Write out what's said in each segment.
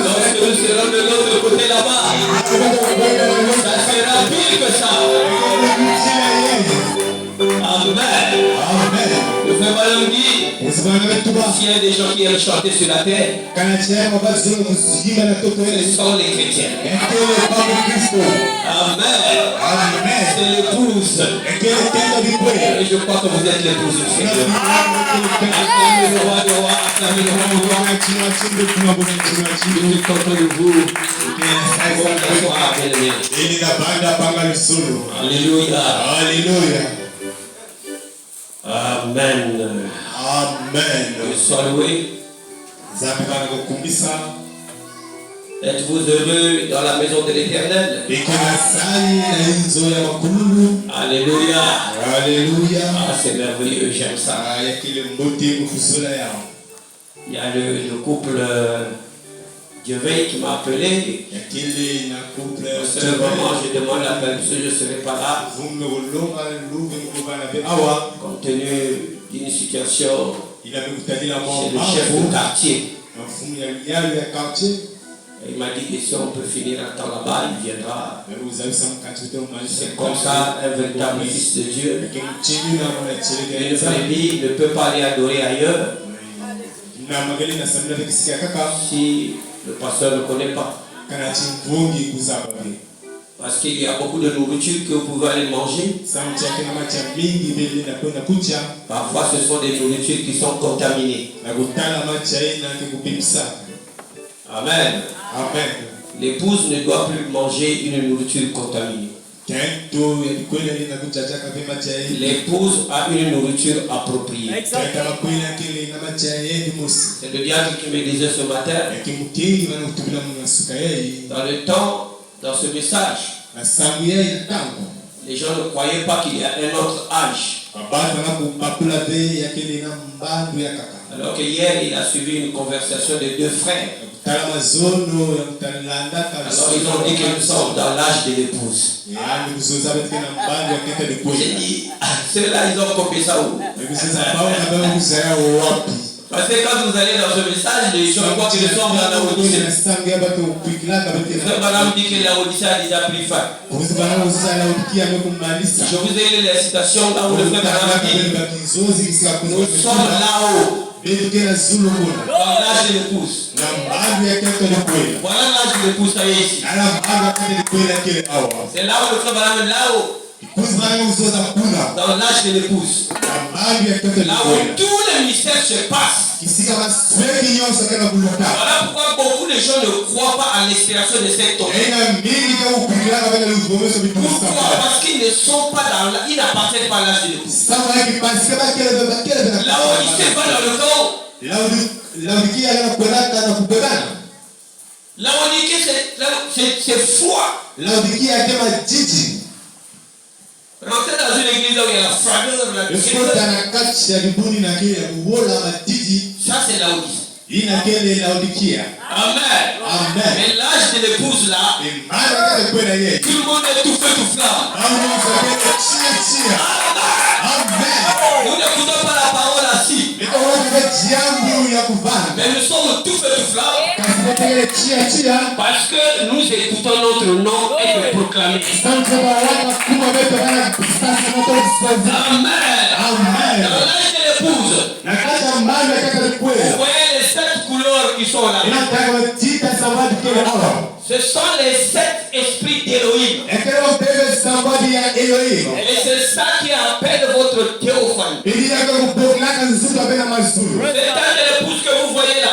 Lorsque nous serons de l'autre côté là-bas, ça sera pire que ça. Amen. Le frère Balaam dit, s'il y a des gens qui aiment chanter sur la terre, ce sont les chrétiens. Amen. C'est l'épouse. Et je crois que vous êtes l'épouse du Seigneur. Acclamez le roi des rois, acclamez le roi des rois. Je suis content de vous. Alléluia. Amen. Que soit loué. Êtes-vous heureux dans la maison de l'Éternel? Alléluia. Ah, c'est merveilleux, j'aime ça. Il y a le couple Dieu veille qui m'a appelé. Vraiment, je demande la permission, je ne serai pas là. Compte tenu d'une situation chez le chef du quartier. Il m'a dit que si on peut finir un temps là-bas, il viendra. C'est comme ça, un véritable fils de Dieu. Une famille ne peut pas aller adorer ailleurs si le pasteur ne connaît pas. Parce qu'il y a beaucoup de nourriture que vous pouvez aller manger. Parfois, ce sont des nourritures qui sont contaminées. Amen. L'épouse ne doit plus manger une nourriture contaminée. L'épouse a une nourriture appropriée. C'est le diable qui me disait ce matin. Dans le temps, dans ce message, les gens ne croyaient pas qu'il y a un autre âge. Alors que hier, il a suivi une conversation de deux frères. Alors ils ont dit que nous sommes dans l'âge de l'épouse. J'ai dit, ceux-là, ils ont copié ça où? Parce que quand vous allez dans ce message, les gens croient que nous sommes dans la Odyssée. Frère Balaam dit que la Odyssée a déjà pris fin. Je vous ai lu la citation là où le frère Balaam dit, nous sommes là-haut. Dans l'âge de l'épouse. Voilà l'âge de l'épouse, ça y est ici. C'est là où le frère Balaam est là-haut. Dans l'âge de l'épouse. Là où tous les mystères se passent. Voilà pourquoi beaucoup de gens ne croient pas à l'inspiration de cet homme. Pourquoi? Parce qu'ils ne sont pas dans l'âge, ils n'appartiennent pas à l'âge de l'épouse. Là où il se va dans le corps. Là où on dit que c'est foi. Rentrer dans une église où il y a la froideur, ça c'est la Odyssée. Amen. Mais l'âge de l'épouse là, tout le monde est tout feu tout flamme. Nous n'écoutons pas la parole assis. Mais nous sommes tout feu tout flamme. Parce que nous écoutons notre nom et le proclamer. Amen. Dans l'âge de l'épouse, vous voyez les 7 couleurs qui sont là. Ce sont les 7 esprits d'Élohim. Et c'est ça qui appelle votre théophanie. C'est dans l'épouse que vous voyez là.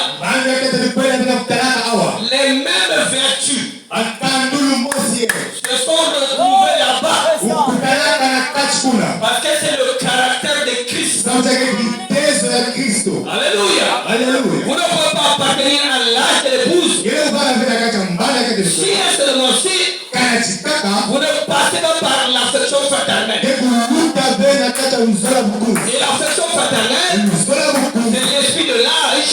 Les mêmes vertus se sont retrouvées là-bas. Parce que c'est le caractère de Christ. Alléluia. Vous ne pouvez pas appartenir à l'âge de l'épouse. Si elle se demande, vous ne passez pas par l'affection fraternelle. Et l'affection fraternelle, c'est l'esprit de l'âge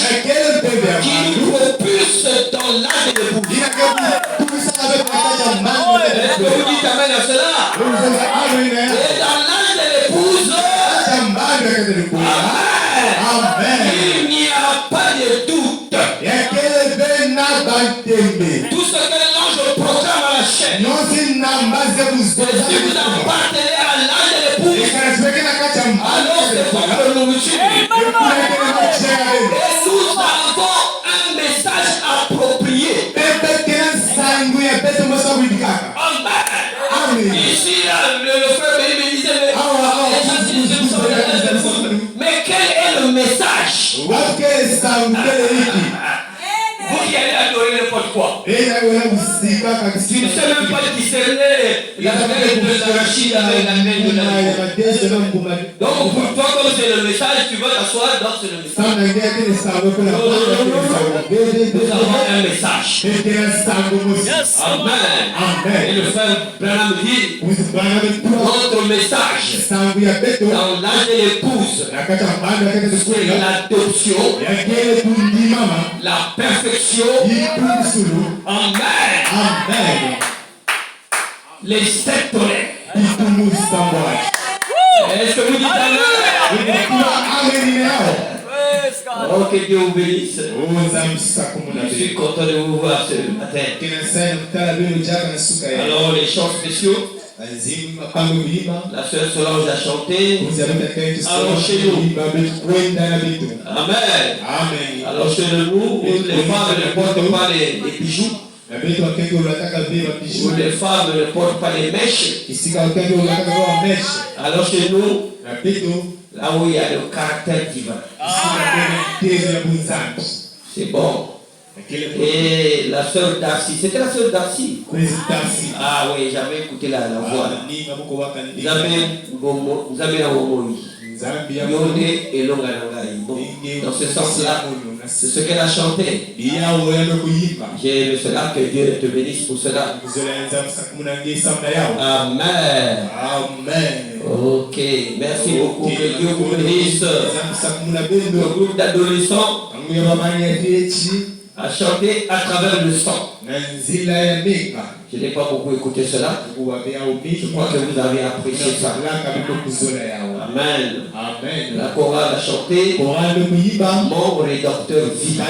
qui nous propulse dans l'âge de l'épouse. Est-ce que vous dites amen à cela? Et dans l'âge de l'épouse, amen. Il n'y a pas de doute. Tout ce que l'ange proclame à la chaîne. Et si vous appartenez à l'âge de l'épouse, alors c'est votre nourriture. Et nous avons un message approprié. Amen. Ici, le frère me disait, mais quel est le message? Vous qui allez adorer n'importe quoi. Tu ne sais même pas discerner la veine de l'arachide avec la veine de la. Donc pour toi, comme c'est le message, tu vas t'asseoir, donc c'est le message. Nous avons un message. Yes. Amen. Et le frère Branham dit, notre message dans l'âge de l'épouse, c'est l'adoption, la perfection. Amen. Les sept tonnerres. Est-ce que vous dites amen? Oh, que Dieu vous bénisse. Je suis content de vous voir ce matin. Alors, les chants spéciaux. La sœur Solange a chanté. Alors chez nous. Amen. Alors chez nous, les femmes ne portent pas les bijoux. Où les femmes ne portent pas les mèches. Alors chez nous, là où il y a le caractère divin. C'est bon. Et la sœur Darcy, c'était la sœur Darcy. Ah oui, j'avais écouté la voix. Vous avez la voix. Yonde et Longanangai. Dans ce sens-là, c'est ce qu'elle a chanté. J'ai cela, que Dieu te bénisse pour cela. Amen. Ok, merci beaucoup. Que Dieu vous bénisse. Le groupe d'adolescents a chanté à travers le sang. Je n'ai pas beaucoup écouté cela. Je crois que vous avez apprécié ça. Amen. La chorale a chanté Mon rédempteur vit.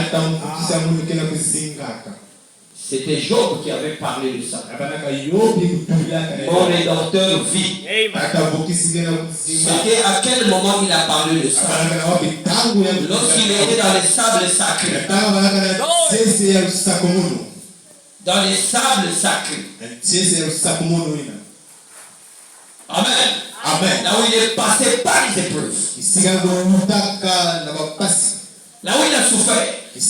C'était Job qui avait parlé de ça. Mon rédempteur vit. C'était à quel moment il a parlé de ça? Lorsqu'il était dans les sables sacrés. Dans les sables sacrés. Amen. Là où il est passé par les épreuves. Là où il a souffert. Mais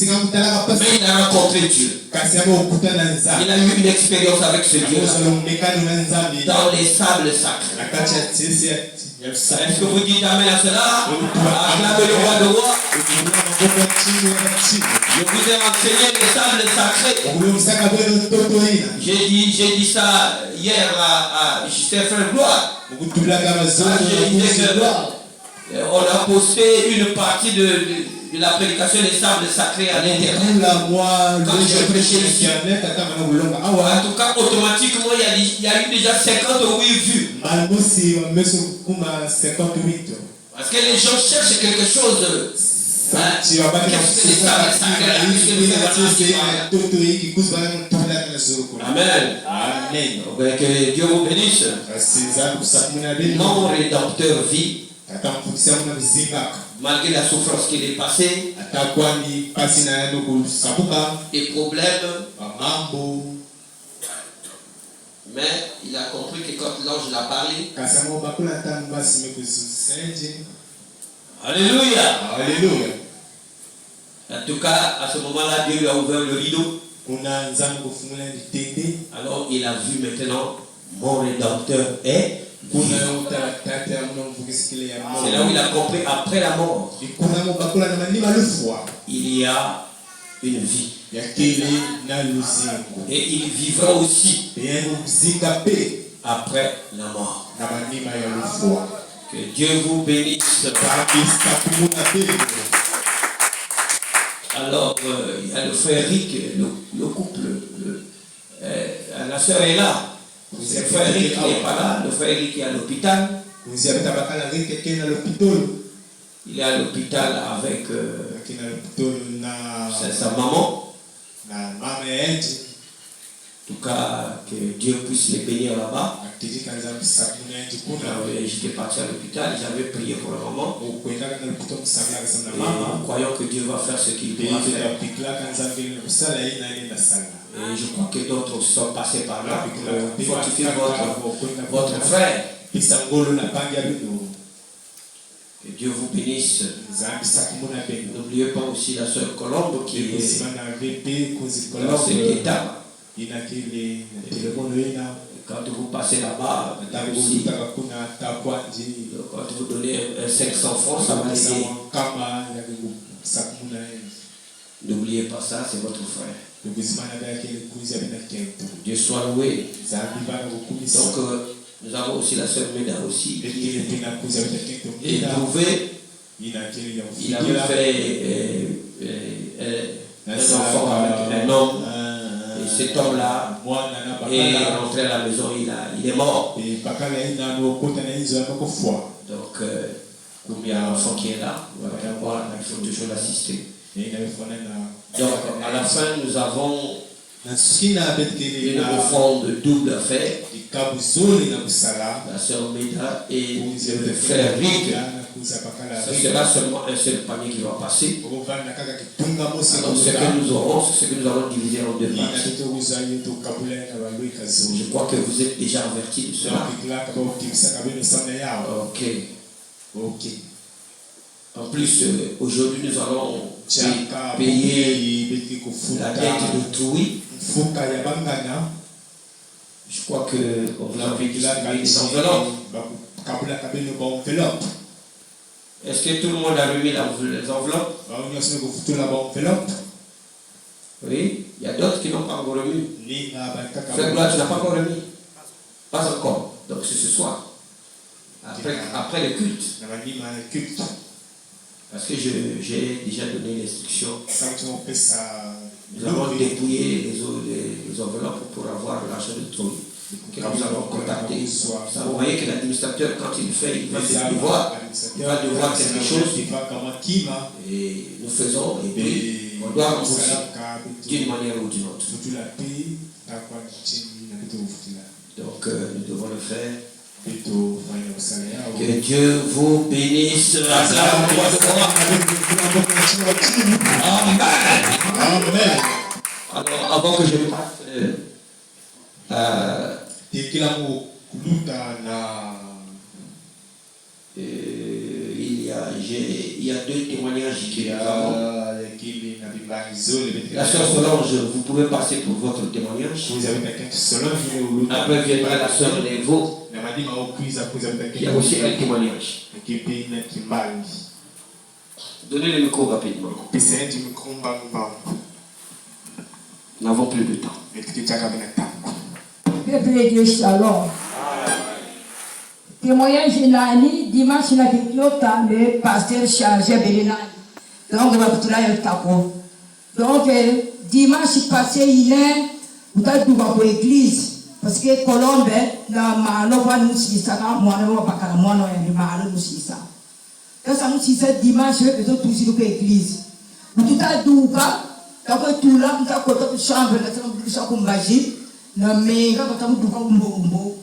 il a rencontré Dieu. Il a eu une expérience avec ce Dieu dans les sables sacrés. Est-ce que vous dites amen à cela? Acclamez le roi de rois. Je vous ai enseigné les sables sacrés. J'ai dit ça hier à Stéphane Gloire. On a posté une partie de la prédication des sables sacrés à l'intérieur. Quand je prêchais ici. En tout cas, automatiquement, il y a eu déjà 58 vues. Parce que les gens cherchent quelque chose. Qu'est-ce que les sables sacrés? Amen. Que Dieu vous bénisse. Mon rédempteur vit. Malgré la souffrance qu'il est passée, et problèmes, mais il a compris que quand l'ange l'a parlé, alléluia. En tout cas, à ce moment-là, Dieu lui a ouvert le rideau. Alors il a vu maintenant, mon rédempteur est. C'est là où il a compris, après la mort, il y a une vie. Et il vivra aussi après la mort. Que Dieu vous bénisse. Alors, il y a le frère Rick, le couple. La sœur est là. Le frère Rick n'est pas là. Le frère Rick est à l'hôpital. Il est à l'hôpital avec sa maman. En tout cas, que Dieu puisse les bénir là-bas. J'étais parti à l'hôpital, j'avais prié pour le moment. Croyons que Dieu va faire ce qu'il pourra faire. Et je crois que d'autres sont passés par là pour fortifier votre frère. Que Dieu vous bénisse. N'oubliez pas aussi la sœur Colombe qui est dans cet état. Quand vous passez là-bas, quand vous donnez 500 francs, ça va aider. N'oubliez pas ça, c'est votre frère. Dieu soit loué. Donc, nous avons aussi la sœur Méda aussi, qui est éprouvée. Il avait fait un enfant avec un homme. Et cet homme-là est rentré à la maison, il est mort. Donc, comme il y a un enfant qui est là, il faut toujours l'assister. Donc, à la fin, nous avons une offrande de double affaire. La sœur Méda et le frère Rick. Ce sera seulement un seul panier qui va passer. Alors, ce que nous aurons, c'est ce que nous allons diviser en deux parties. Je crois que vous êtes déjà avertis de cela. Ok. En plus, aujourd'hui, nous allons payer la dette de Toui. Je crois qu'on vous a distribué des enveloppes. Est-ce que tout le monde a remis les enveloppes? Oui, il y a d'autres qui n'ont pas encore remis. Frère Gloire, tu n'as pas encore remis? Pas encore. Donc c'est ce soir. Après le culte. Parce que j'ai déjà donné l'instruction. Nous allons dépouiller les enveloppes pour avoir l'argent de Troy. Que nous allons contacter. Vous voyez que l'administrateur, quand il fait, il va devoir quelque chose. Et nous faisons, et puis on doit rembourser d'une manière ou d'une autre. Donc nous devons le faire. Que Dieu vous bénisse. Amen. Alors, avant que je passe il y a deux témoignages qui avons. La sœur Solange, vous pouvez passer pour votre témoignage. Après viendra la sœur Nevo, qui a aussi un témoignage. Donnez le micro rapidement. Nous n'avons plus de temps. Shalom. Témoignage Nani, dimanche le pasteur chargé Bélinani. Donc, dimanche passé, il est pour l'église. Parce que Colombe, la malova nous si ça, moi, on va pas moi, on mal nous si ça. Quand ça nous si ça dimanche, ils ont tous eu l'église. Tout à douka, donc tout là, nous avons côté chambre, nous avons comme magie, mais quand on douka mbombo,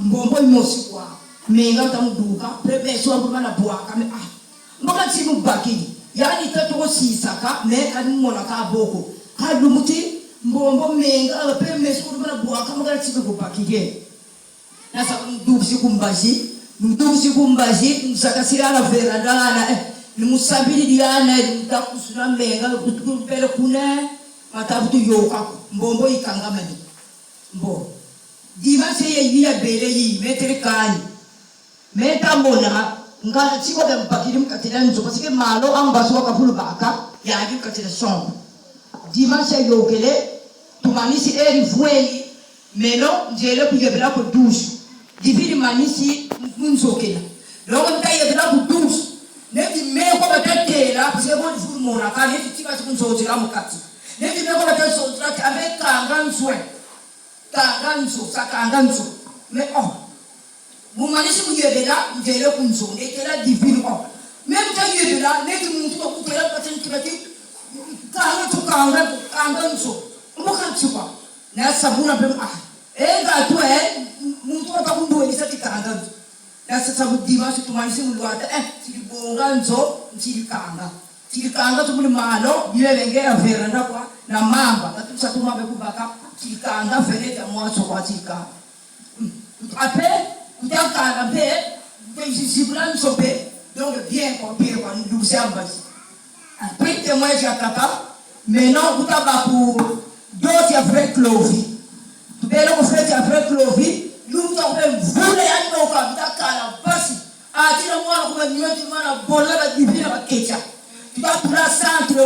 mbombo mosi quoi. Mais quand on douka, premier soir pour la boire, comme ah, moi quand si nous baki, yani tatu aussi ça, mais quand nous molaka beaucoup, quand nous muti mbombo menga pe meso na bua kama kala tsiko kupakije na sa ndubusi kumbaji nsakasira la veranda na ni musabiri diana ndakusuna menga kutukupele kuna matabutu yoka mbombo ikangamani mbo dimanche ye ya bele yi metre kani meta mona ngala tsiko de mpakiri mkatila nzo parce que malo ambaso ka fulu baka ya gi katila son dimanche yokele tumanisi eri vueli melo njele kuyebela ko douche divini manisi munzokela longo ntayebela ko douche nebi meko batatela parce que bon fulu mona ka nebi tika kunzozela mukati nebi meko batatsotra avec kanganzo mais oh mumanisi kuyebela njele kunzo nekela divini oh même tayebela nebi muntu ko kutela patenti kanga kanganzo umukanchupa na sabuna bem ega tu muntu atakunduelisa tikanganzo na sasa dimanche tumanisi mulwata tilibonganzo tilikanga tumuli malo bilelengera veranda kwa na mamba katusa tumabe kubaka tilikanga vereta mwaso kwa tilikanga après kutakanga pe jisiblan sope donc bien copier kwa ndusamba après témoin jataka maintenant kutaba ku doti après clovi tubele ko fete après clovi lumta ko vule yanno ka bitakala basi atira mwana kwa nyoti mana bola ba dibina ba kecha tukapula centre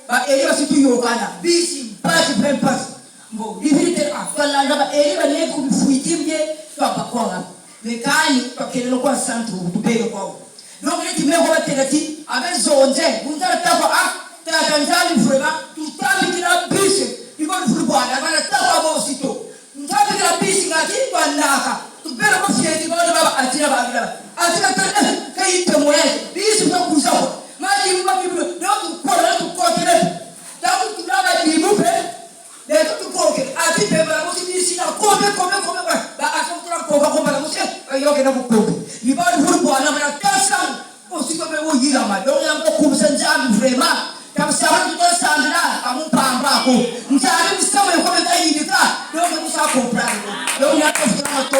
ba elio situ yokana bisi basi pempas mbo dibite afala ba elio le ku fuitimye papa kwa mekani pakelo kwa centre tubele kwa donc les timé ko telati avec zonje unta tako tata nzali vraiment tutami kila bisi iko fulbana bana tako abo sito ntabi kila bisi ngati kwa naka tubele ko fieti kwa baba atira ba atira kai temoye bisi kwa kuzapo mali mwa biblo donc ko la tu ko tele ta ku tulaba dibu pe de tu ko ke ati pe ba ko bisi na ko ba akamtura ko ba mo se yo ke na ko ni ba du ko ana na tasa ko si ko be wo yira ma donc ya ko kumsa njani vraiment kam sa tu to sandra kamu pamba ko mtari msama ko be dai ndika donc ko sa comprendre donc ya ko sa to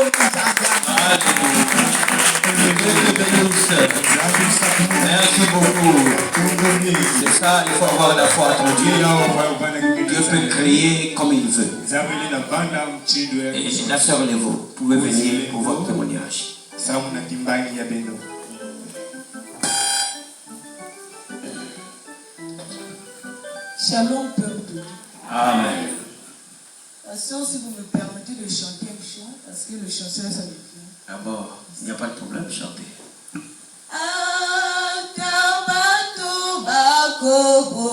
Merci beaucoup. C'est ça, il faut avoir la foi en Dieu. Dieu peut créer comme il veut. Et la sœur Levo, vous pouvez venir pour votre témoignage. Shalom, peuple de Dieu. Amen. Pasteur, si vous me permettez de chanter un chant, parce que le chanteur, ça me vient. D'abord, il n'y a pas de problème, chantez. Akabato bakobo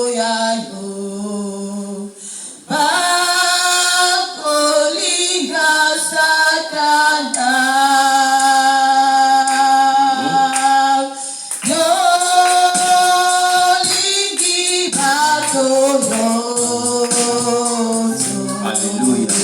yayo bakolinga satana yolingi bakobo. Alléluia.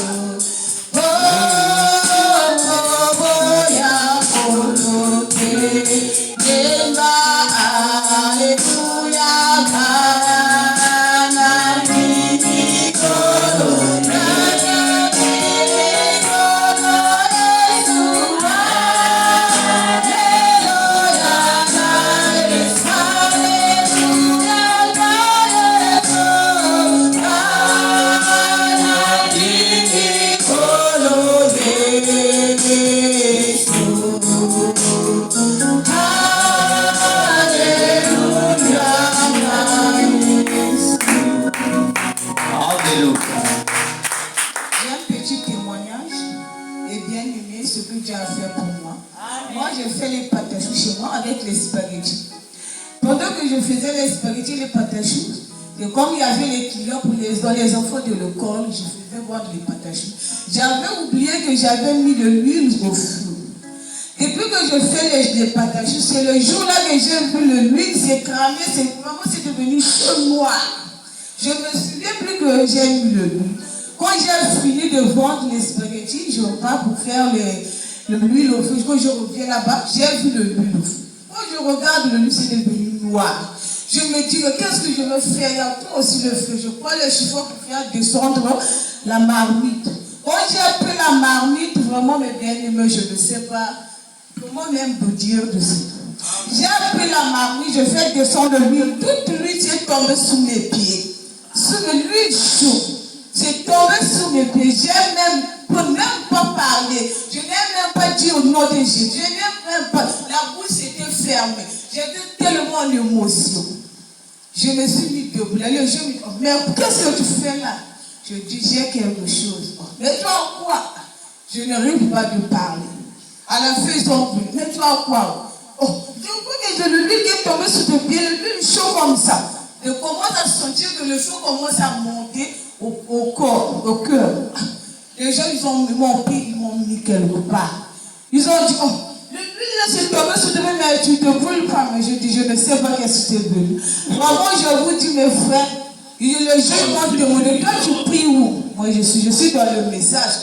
Les patachous. Et comme il y avait les clients pour les enfants de l'école, je faisais boire les patachous. J'avais oublié que j'avais mis de l'huile au four. Depuis que je fais les patachous, c'est le jour-là que j'ai vu l'huile s'est cramée, c'est devenu chaud noir. Je ne me souviens plus que j'ai mis l'huile. Quand j'ai fini de vendre les spaghettis, je repars pour faire l'huile au four. Quand je reviens là-bas, j'ai vu l'huile au four. Quand je regarde l'huile, c'est devenu noir. Je me dis, qu'est-ce que je veux faire? Il y a toi aussi le feu. Je prends le chiffon pour faire descendre la marmite. Quand j'ai pris la marmite, vraiment mes bien-aimés, je ne sais pas comment même vous dire dessus. J'ai pris la marmite, je fais descendre l'huile. Toute l'huile s'est tombée sous mes pieds. Sous l'huile chaude. C'est tombé sous mes pieds. J'ai même pas parlé. Je n'ai même pas dit au nom de Jésus. Je n'ai même pas. La bouche était fermée. J'étais tellement en émotion. Je me suis mis debout. Là, le jour, me dit, mais qu'est-ce que tu fais là? Je dis, j'ai quelque chose. Mais toi, quoi? Je n'arrive pas de parler. À la fin, ils ont vu. Mais toi, quoi? Oh, je vois que l'huile qui est tombée sur tes pieds, l'huile chaud comme ça. Je commence à sentir que le chaud commence à monter au corps, au cœur. Les gens, ils m'ont mis quelque part. Ils ont dit, oh, l'huile s'est tombée sur tes pieds, mais tu te brûles pas. Mais je dis, je ne sais pas qu'est-ce que tu te brûles. Vraiment, je vous dis, mes frères, Les gens vont te demander, toi tu pries où? Moi je suis dans le message.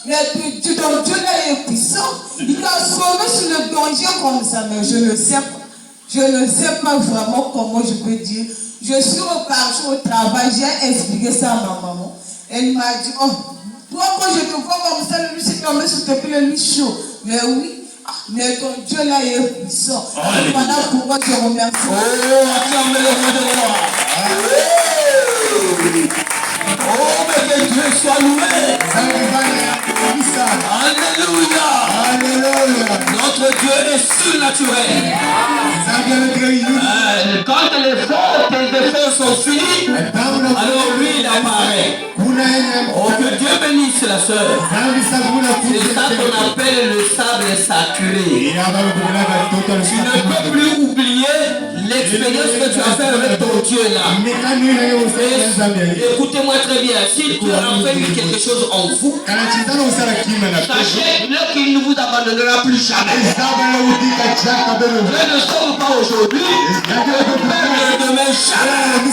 Mais tu donnes Dieu là est puissant. Il t'a sauvé sur le danger comme ça, mais je ne sais pas. Je ne sais pas vraiment comment je peux dire. Je suis reparti au travail, j'ai expliqué ça à ma maman. Elle m'a dit, oh, toi quand je te vois comme ça, le lui s'est tombé sur tes pieds, le lui chaud. Mais oui, mais ton Dieu là est puissant. Voilà pourquoi je remercie. Oh, mais que Dieu soit loué. Alléluia. Alléluia. Notre Dieu est surnaturel. Quand les efforts sont finis, alors lui il apparaît. Oh, que Dieu bénisse la sœur. C'est ça qu'on appelle le sable sacré. Tu ne peux plus oublier l'expérience que tu as fait avec ton Dieu là. Écoutez-moi très bien. Si Dieu a fait quelque chose en vous, sachez qu'il ne vous abandonnera plus jamais. Dieu ne sauve pas aujourd'hui. Dieu demain jamais. Le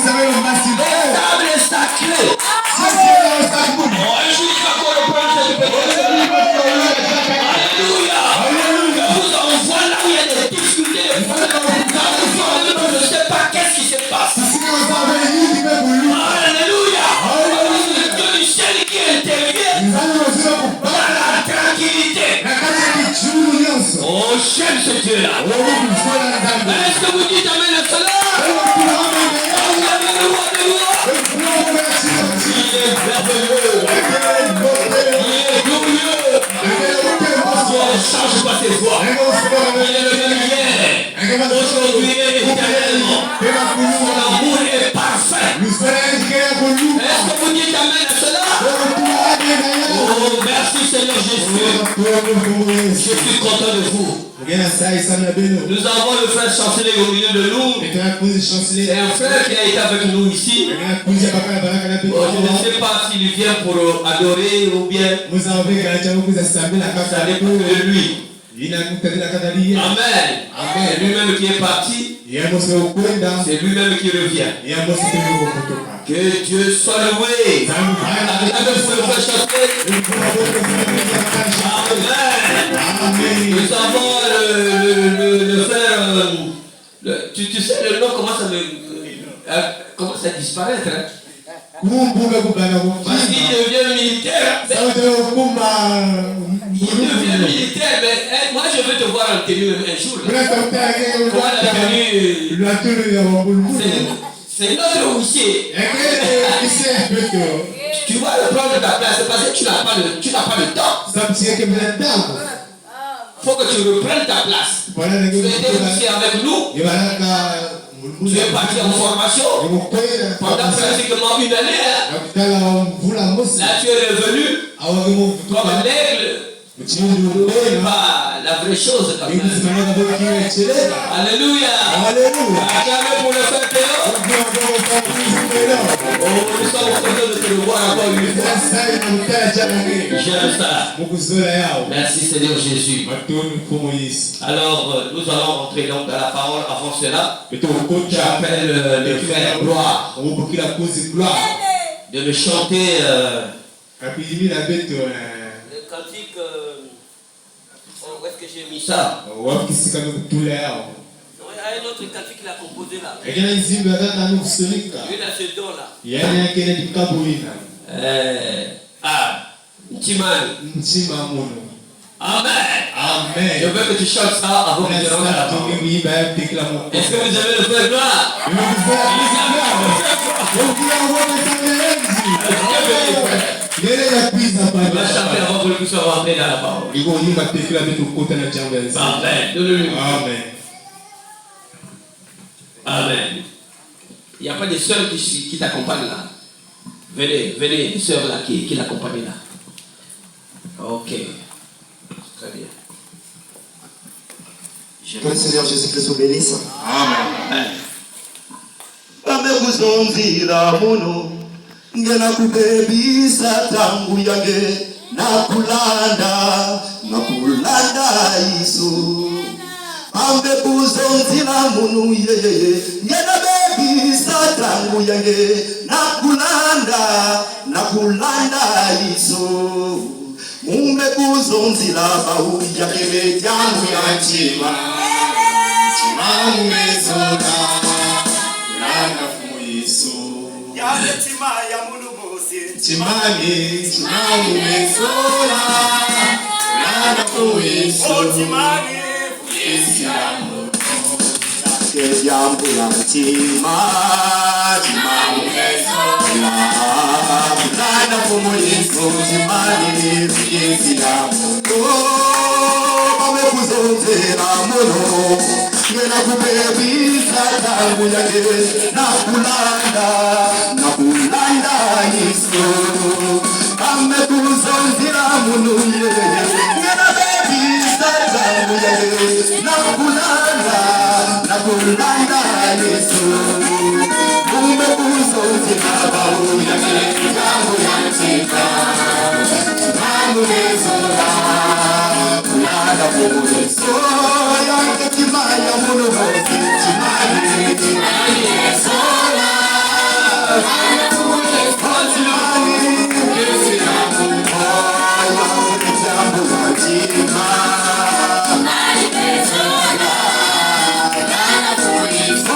sable est sacré. Alléluia. Je vous envoie là où il y a des difficultés. Je ne sais pas qu'est-ce qui se passe. Alléluia. Le Dieu du ciel qui est intérieur. La tranquillité. Oh, j'aime ce Dieu-là. Est-ce que vous dites amen à cela? Il est merveilleux. Il est glorieux. Il ne change pas ses voix. Il est le même hier, aujourd'hui et éternellement. Son amour est parfait. Est-ce que vous dites amen à cela? Oh, merci Seigneur Jésus. Je suis content de vous. Nous avons le frère chancelier au milieu de nous. C'est un frère qui a été avec nous ici. Je ne sais pas s'il vient pour adorer ou bien ça dépend de lui. Amen. C'est lui-même qui est parti. C'est lui-même qui revient. Que Dieu soit loué. Amen. Nous avons le frère. Tu sais le nom commence à disparaître. Parce qu'il devient militaire. Il devient militaire, mais moi je veux te voir en tenue un jour. Comment la tenue? C'est notre officier. Tu vas le prendre ta place parce que tu n'as pas le temps. Il faut que tu reprennes ta place. Tu étais officier avec nous. Tu es parti en formation pendant pratiquement une année. Là tu es revenu comme l'aigle. Pas la vraie chose quand même. Alléluia. Acclamez pour le frère Théo. Oh, nous sommes contents de te le voir encore une fois. J'aime ça. Merci Seigneur Jésus. Alors, nous allons rentrer donc dans la parole. Avant cela, j'appelle le frère Gloire de le chanter le cantique. Où est-ce que j'ai mis ça? Il y a un autre cantique qu'il a composé là. Lui a ce don là. Ntimani. Amen. Je veux que tu chantes ça avant que tu rentres à la parole. Est-ce que vous avez le frère Gloire? Il va chanter avant que nous puissions rentrer dans la parole. Amen. Amen. Il n'y a pas de sœurs qui t'accompagnent là. Venez, les sœurs là qui l'accompagnent là. Ok. Très bien. Que le Seigneur Jésus-Christ vous bénisse. Amen. Ngena kubebisa tangu yange nakulanda Yesu ambe kuzonzila munu yeye ngena bebisa tangu yange nakulanda Yesu umekuzonzila bau yakele jangu ya chima umezona lana fu Yesu yale chima ya mulugosi chimani umezona lana fu Yesu chimani Yesu ke jambo ya chima umezona lana fu Yesu chimani amekuzonzela mono ngena kubebisa tangu yange nakulanda Yesu amekuzonzela mono ngena bebisa tangu yange nakulanda Yesu umekuzonzela babu yange tangu yange umezona kulanda fuwe soya kimaya muno hosi chimani umezona kulanda fuwe chimani umezona oya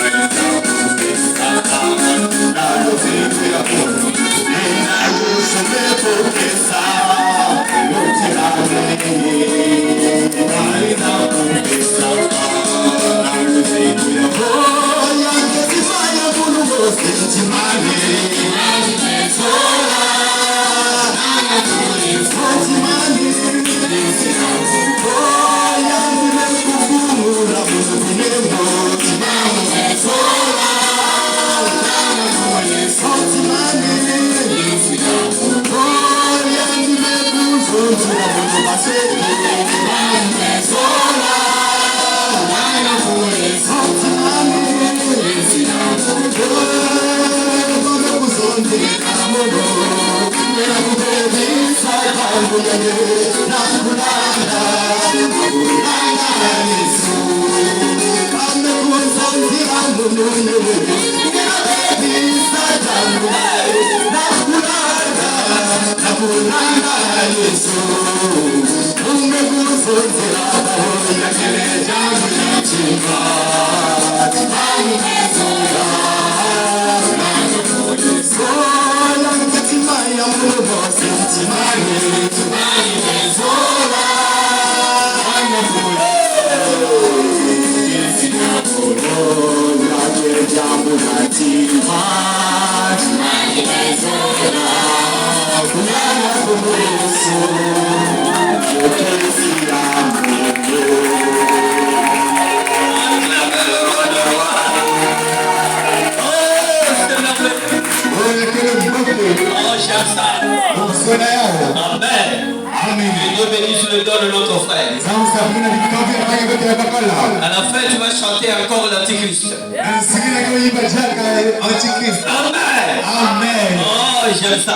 jambo chima umezona kulanda fuwe chimani umezona oya nimekuzonzela muno À la fin, tu vas chanter encore l'Antichrist. Amen. Amen. Oh, j'aime ça.